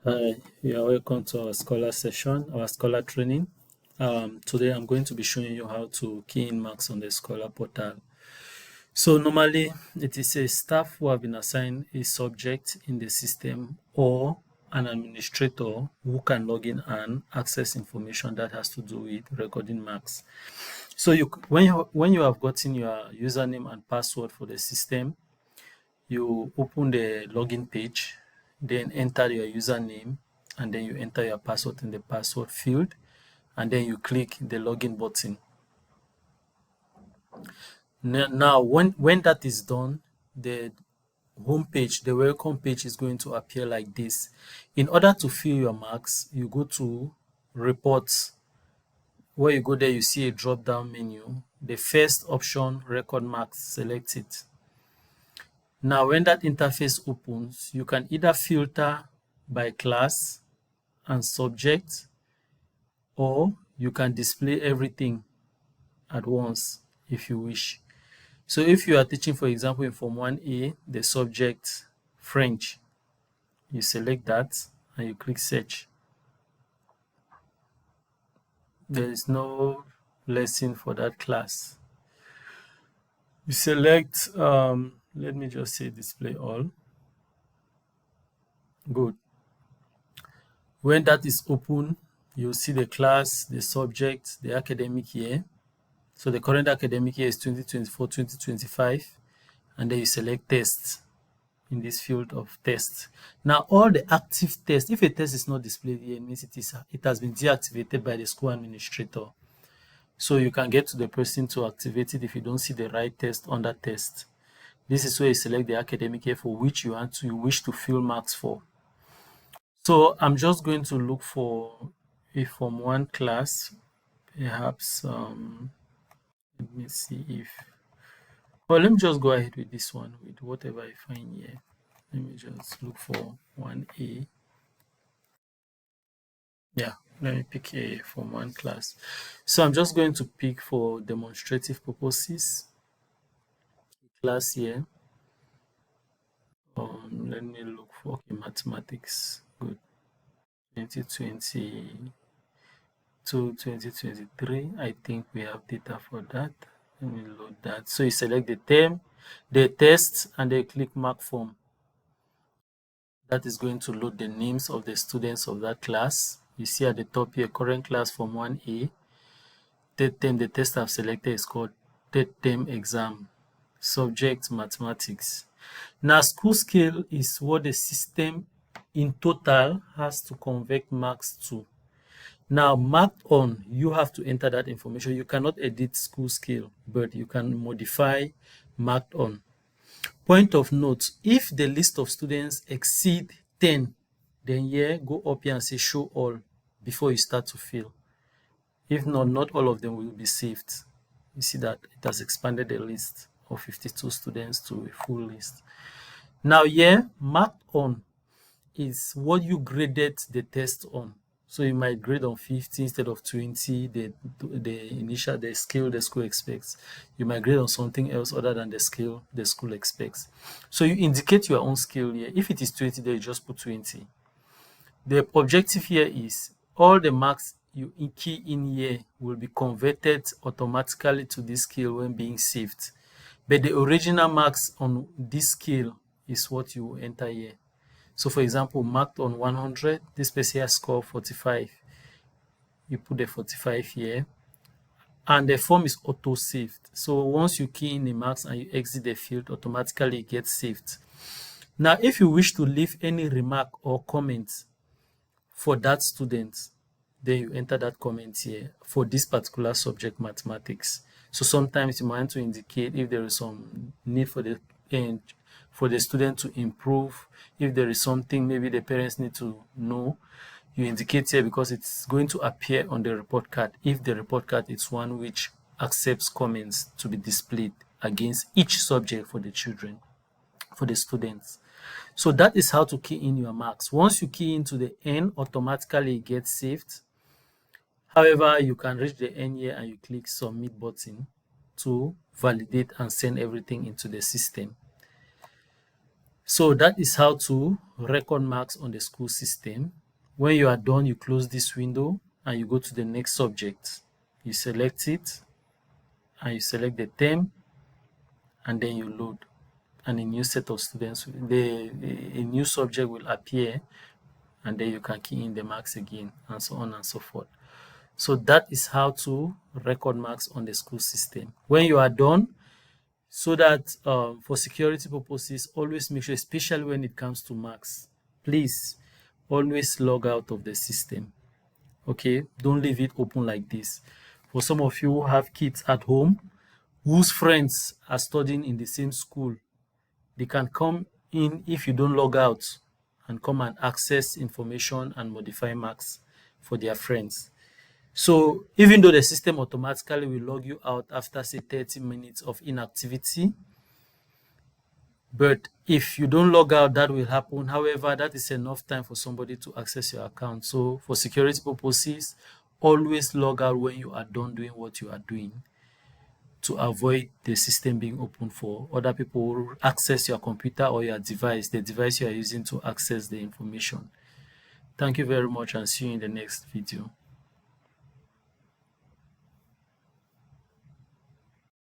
Hi, you are welcome to our Scholar session, our Scholar training. Today I'm going to be showing you how to key in marks on the Scholar portal. So normally it is a staff who have been assigned a subject in the system or an administrator who can log in and access information that has to do with recording marks. So when you have gotten your username and password for the system, you open the login page, then enter your username, and then you enter your password in the password field, and then you click the login button. Now, when that is done, the home page, the welcome page is going to appear like this. In order to fill your marks, you go to reports. Where you go there, you see a drop down menu. The first option, record marks, select it. Now, when that interface opens, you can either filter by class and subject, or you can display everything at once if you wish. So if you are teaching, for example, in Form 1A, the subject French, you select that and you click search. There is no lesson for that class. You select, let me just say display all. Good. When that is open, you'll see the class, the subject, the academic year. So the current academic year is 2024-2025, and then you select tests in this field of tests. Now all the active tests, if a test is not displayed here, it means it has been deactivated by the school administrator. So you can get to the person to activate it if you don't see the right test under test. This is where you select the academic year for which you wish to fill marks for. So I'm just going to look for a Form 1 class, perhaps. Let me see if. Well, let me just go ahead with this one, with whatever I find here. Let me just look for 1A. Yeah, let me pick a Form 1 class. So I'm just going to pick for demonstrative purposes class here. Let me look for mathematics. Good. 2020 to 2023. I think we have data for that. Let me load that. So you select the term, the test, and then click mark form. That is going to load the names of the students of that class. You see at the top here, current class Form 1A. Third term, the test I've selected is called third term exam. Subject mathematics. Now, school scale is what the system in total has to convert marks to. Now, marked on, you have to enter that information. You cannot edit school scale, but you can modify marked on. Point of note, if the list of students exceed 10, then here, go up here and say show all before you start to fill. If not all of them will be saved. You see that it has expanded the list of 52 students to a full list. Now here, marked on is what you graded the test on. So you might grade on 50 instead of 20, the scale the school expects. You might grade on something else other than the scale the school expects. So you indicate your own scale here. If it is 20, then you just put 20. The objective here is all the marks you key in here will be converted automatically to this scale when being saved. But the original marks on this scale is what you enter here. So for example, marked on 100, this person here score 45. You put the 45 here. And the form is auto-saved. So once you key in the marks and you exit the field, automatically it gets saved. Now, if you wish to leave any remark or comment for that student, then you enter that comment here for this particular subject, mathematics. So sometimes you might want to indicate if there is some need for the student to improve. If there is something maybe the parents need to know, you indicate here because it's going to appear on the report card if the report card is one which accepts comments to be displayed against each subject for the children, for the students. So that is how to key in your marks. Once you key into the end, automatically it gets saved. However, you can reach the end here and you click submit button to validate and send everything into the system. So that is how to record marks on the school system. When you are done, you close this window and you go to the next subject. You select it and you select the term, and then you load. And a new set of students, a new subject will appear, and then you can key in the marks again, and so on and so forth. So that is how to record marks on the school system. When you are done, so that for security purposes, always make sure, especially when it comes to marks, please always log out of the system. Okay, don't leave it open like this. For some of you who have kids at home whose friends are studying in the same school, they can come in if you don't log out and come and access information and modify marks for their friends. So even though the system automatically will log you out after say 30 minutes of inactivity, but if you don't log out, that will happen. However, that is enough time for somebody to access your account. So for security purposes, always log out when you are done doing what you are doing, to avoid the system being open for other people who access your computer or your device, the device you are using to access the information. Thank you very much, and see you in the next video.